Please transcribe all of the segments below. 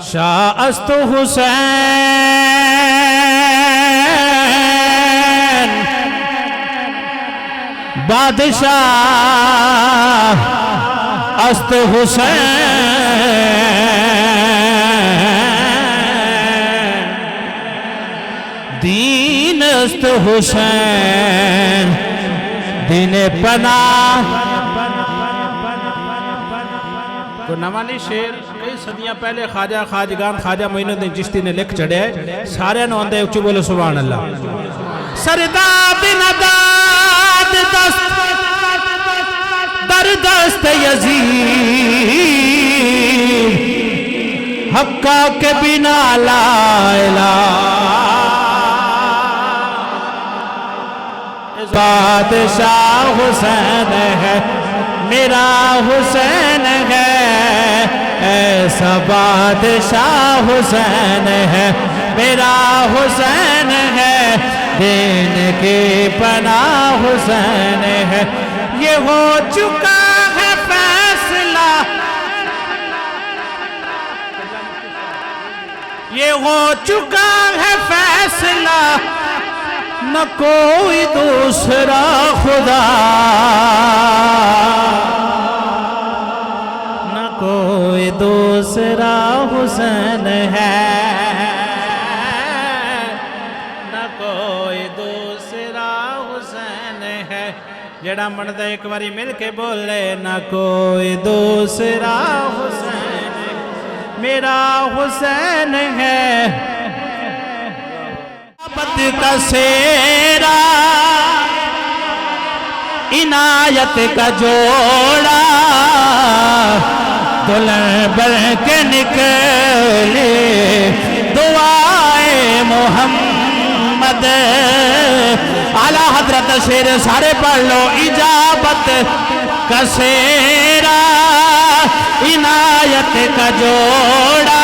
شاہ است حسین بادشاہ است حسین دین است حسین دین پناہ کو نوالی شیر کئی صدیاں پہلے خواجہ خواجگان خواجہ معین الدین چشتی نے لکھ چڑھے سارے نوندے اچھو بولو سبحان اللہ سرداد نداد دست در دست یزید حقا کے بنا لا الہ بادشاہ حسین ہے میرا حسین ہے ایسا بادشاہ حسین ہے میرا حسین ہے دین کی پناہ حسین ہے یہ ہو چکا ہے فیصلہ یہ ہو چکا ہے فیصلہ نہ کوئی دوسرا خدا نہ کوئی دوسرا حسین ہے نہ کوئی دوسرا حسین ہے جڑا مردہ ایک باری مل کے بولے نہ کوئی دوسرا حسین ہے میرا حسین ہے کا سیرا عنایت کا جوڑا دلہن بن کے نکلے دعائے محمد اعلیٰ حضرت شیر سارے پڑھ لو اجابت کا سیرا عنایت کا جوڑا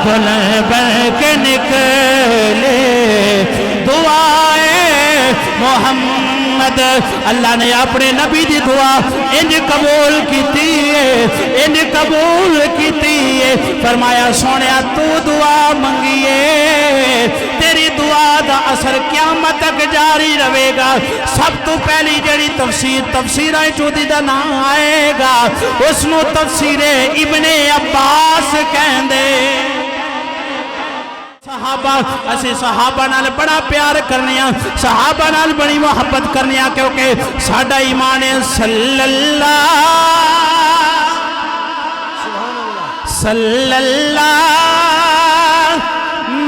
دلہن بن کے نکلے دعائے محمد اللہ نے اپنے نبی دی دعا انج قبول کیتی ہے انج قبول کیتی ہے فرمایا سونیا تو دعا منگیے تیری دعا دا اثر قیامت تک جاری رہے گا سب تو پہلی جڑی تفسیرہ چودی دا نہ آئے گا اس نو تفسیر ابن عباس کہندے صحابہ اسی صحابہ نال بڑا پیار کرنیا صحابہ نال بڑی محبت کرنیا کیونکہ ساڑھا ایمان صلی اللہ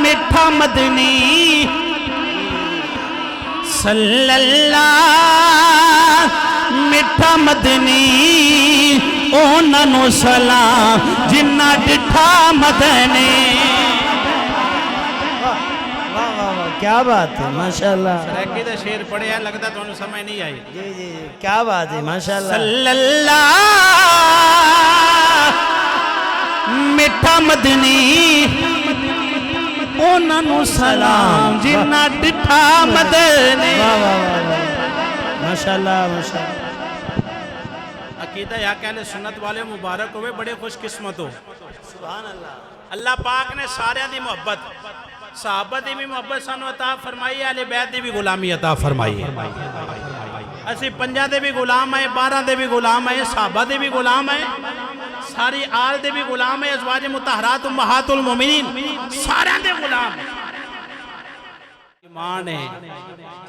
مٹھا مدنی صلی اللہ مٹھا مدنی اونا نو سلام جنہ ڈٹھا مدنی کیا بات ہے ماشاءاللہ سریکی دے شیر پڑھے ہیں لگتا تو انہوں سمجھ نہیں آئی جی جی کیا بات ہے ماشاءاللہ صلی اللہ مٹھا مدنی اونا نو سلام جنہ ڈٹھا مدنی ماشاءاللہ ماشاءاللہ عقیدہ یا کہ اہل سنت والے مبارک ہوئے بڑے خوش قسمت ہو سبحان اللہ اللہ پاک نے سارے دی محبت صحابہ دی بھی محبت سانو عطا فرمائی ہے اہل بیت دی بھی غلامی عطا فرمائی ہے اسی 50 دے بھی غلام ہے 12 دے بھی غلام ہے صحابہ دے بھی غلام ہے ساری آل دے بھی غلام ہے ازواج مطہرات امہات المومنین سارے دے غلام ایمان ہے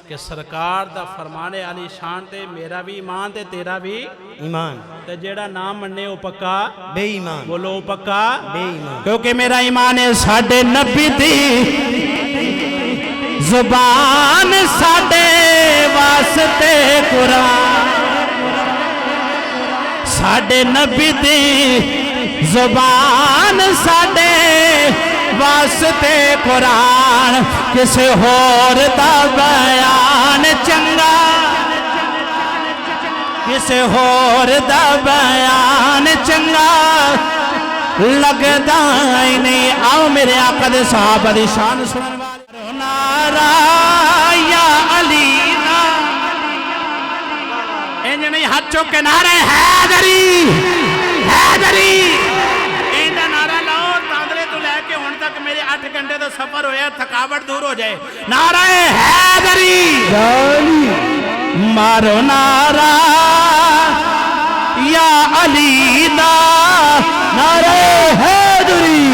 کہ سرکار دا فرمانے علی شان تے میرا بھی ایمان تے تیرا بھی ایمان تے جیڑا نام مننے او پکا بے ایمان بولو پکا بے ایمان کیونکہ میرا ایمان ہے ساڑھے نبی دی زبان ساڑھے واسطے قرآن ساڑھے نبی دی زبان ساڑھے واسطے قرآن کسے ہور دا بیان چنگا کسے ہور دا بیان چنگا لگدا ہی نہیں آؤ میرے آقا دے صحابہ دی شان سنن والے نعرہ یا علی انج نہیں ہاتھ چوک کے نعرہ حیدری حیدری اینڈا نعرہ لاؤ تک میرے 8 گھنٹے تو سفر ہویا تھکاوٹ دور ہو جائے نعرہ حیدری مارو نعرہ یا علی دا نعرہ حیدری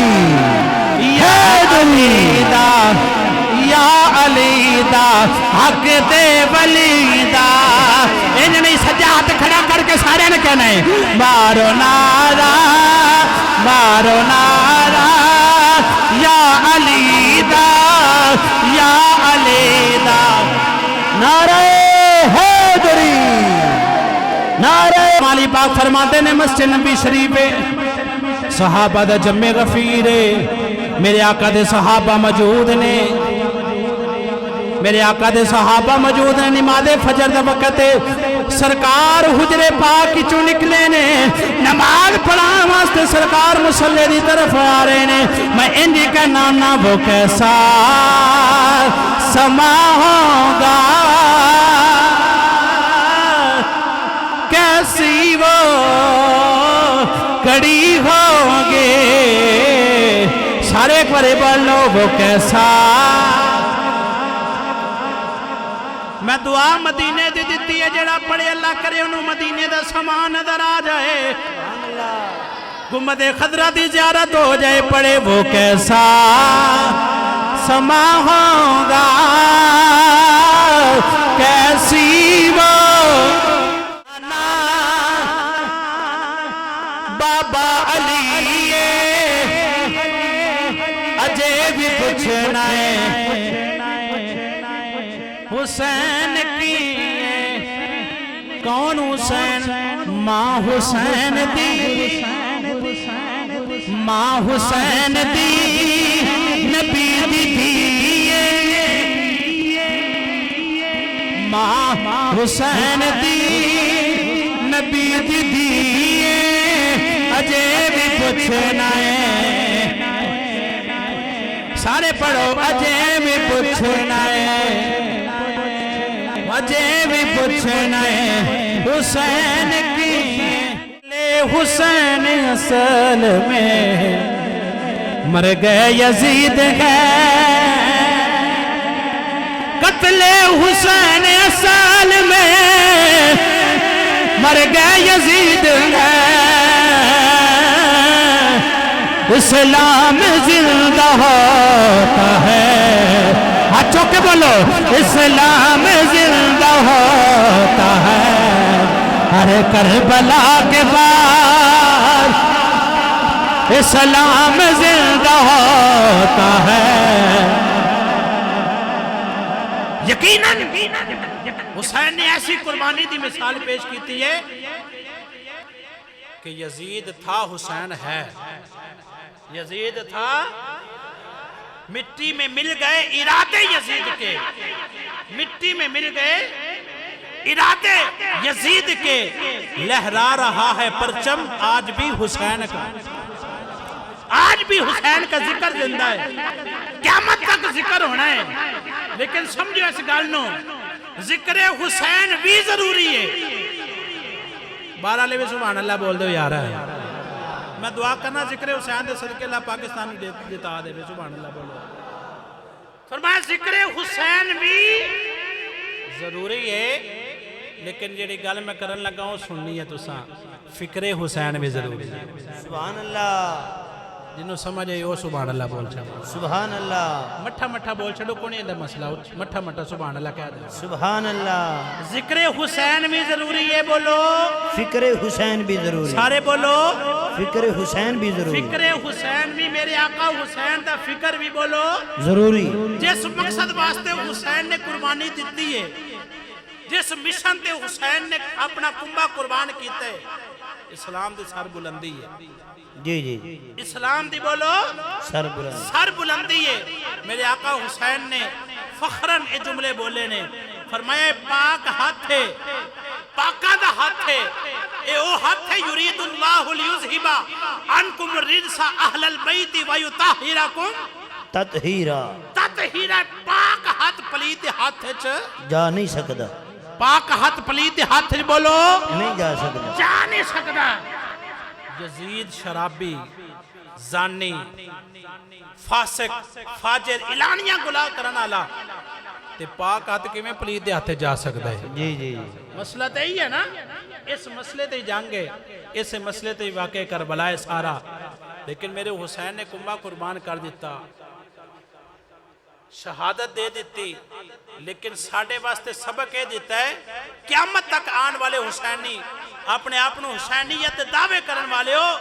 دا یا علی دا حق دے ولی دا انہیں نہیں سجا ہاتھ کھڑا کر کے سارے نے کہنا ہے مارو نعرہ یا علی دا یا علی دا نعرہ حیدری نعرہ مالی پاک فرماتے نے مسجد نبی شریف صحابہ دا جمع غفیر میرے آقا دے صحابہ موجود نے میرے آقا دے صحابہ موجود نے نماز فجر دا وقت سرکار حجرے پاک کی چوں نکلے نے نماز پڑھا واسطے سرکار مصلی دی طرف آ رہے نے میں انجی کا نانا وہ کیسا سما ہوگا کیسی وہ کڑی ہوگے سارے ایک بارے بولو وہ کیسا میں دعا مدینے دی دیتی ہے جڑا پڑھے اللہ کرے انہوں مدینے دا سامان نظر آ جائے گنبد خضرا دی زیارت ہو جائے پڑھے وہ کیسا سما ہوگا کیسی وہ بابا علی اجے بھی پوچھنا ہے حسین کی کون حسین ماں حسین دی نبی دی ماں حسین دی نبی دی اجے بھی پوچھنا ہے سارے پڑھو اجے بھی پوچھنا ہے اجے بھی پوچھنا ہے حسین کی لے حسین اصل میں مر گئے یزید ہے قتل حسین اصل میں مر گئے یزید ہے اسلام زندہ ہوتا ہے ہاتھ چوک کے بولو اسلام زندہ ہوتا ہے ہر کربلا کے بعد اسلام زندہ ہوتا ہے یقیناً حسین نے ایسی قربانی دی مثال پیش کی ہے کہ یزید تھا حسین ہے یزید تھا مٹی میں مل گئے ارادے یزید کے مٹی میں مل گئے ارادے یزید کے لہرا رہا ہے پرچم آج بھی حسین کا آج بھی حسین کا ذکر زندہ ہے قیامت تک ذکر ہونا ہے لیکن سمجھو اس گالنو ذکر حسین بھی ضروری ہے بارہ لے بھی سبحان اللہ بول دو یارہ ہے میں دعا کرنا ذکر حسین دے صدقے اللہ پاکستان جتا دے بھی سبحان اللہ بولو فرمایا ذکر حسین بھی ضروری ہے لیکن جیڑی گل میں کرن لگا ہوں سننی ہے تو ساں فکر حسین بھی ضروری ہے سبحان اللہ جنہوں سمجھ ہے وہ سبحان اللہ بول چھڑو سبحان اللہ مٹھا مٹھا بول چھڑو کونی اندر مسئلہ مٹھا مٹھا سبحان اللہ کہہ دے سبحان اللہ ذکر حسین بھی ضروری ہے بولو فکر حسین بھی ضروری سارے بولو فکر حسین بھی ضروری فکر حسین بھی میرے آقا حسین دا فکر بھی بولو ضروری جس مقصد واسطے حسین نے قربانی دیتی ہے جس مشن تے حسین نے اپنا کنبہ قربان کیتا ہے اسلام دی سر بلندی ہے جی جی اسلام دی بولو سر بلندی ہے میرے آقا حسین نے فخراً اے جملے بولے نے فرمایا پاک ہاتھ ہے پاکہ دا ہاتھ ہے اے او ہاتھ ہے یرید اللہ لیذہب عنکم الرجس اہل البیت ویطہرکم تطہیرا تطہیرا پاک ہاتھ پلیت ہاتھ جا نہیں سکتا پاک ہاتھ پلیت ہاتھ بولو نہیں جا سکتا جا نہیں سکتا یزید شرابی زانی فاسق فاجر اعلانیہ گناہ کرنا والا تے پاک ہاتھ کیویں پلید دے ہاتھ جا سکدا ہے جی جی مسئلہ تے ہی ہے نا اس مسئلے تے جنگ ہے اس مسئلے تے واقع کربلا ہے سارا لیکن میرے حسین نے کمبا قربان کر دیتا شہادت دے دیتی لیکن ساڑھے واسطے سبق یہ دیتا ہے قیامت تک آن والے حسینی اپنے اپنوں حسینیت دعوے کرن والے ہو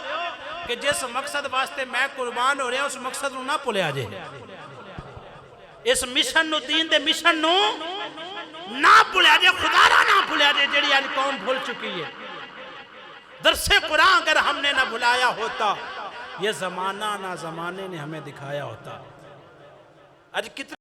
کہ جس مقصد واسطے میں قربان ہو رہے ہیں اس مقصد نو نہ پلے آجے اس مشن نو دین دے مشن نو نہ پلے آجے خدا را نہ پلے آجے جڑی آج قوم بھول چکی ہے درس قرآن اگر ہم نے نہ بھلایا ہوتا یہ زمانہ نہ زمانے نے ہمیں دکھایا ہوتا آج کتنے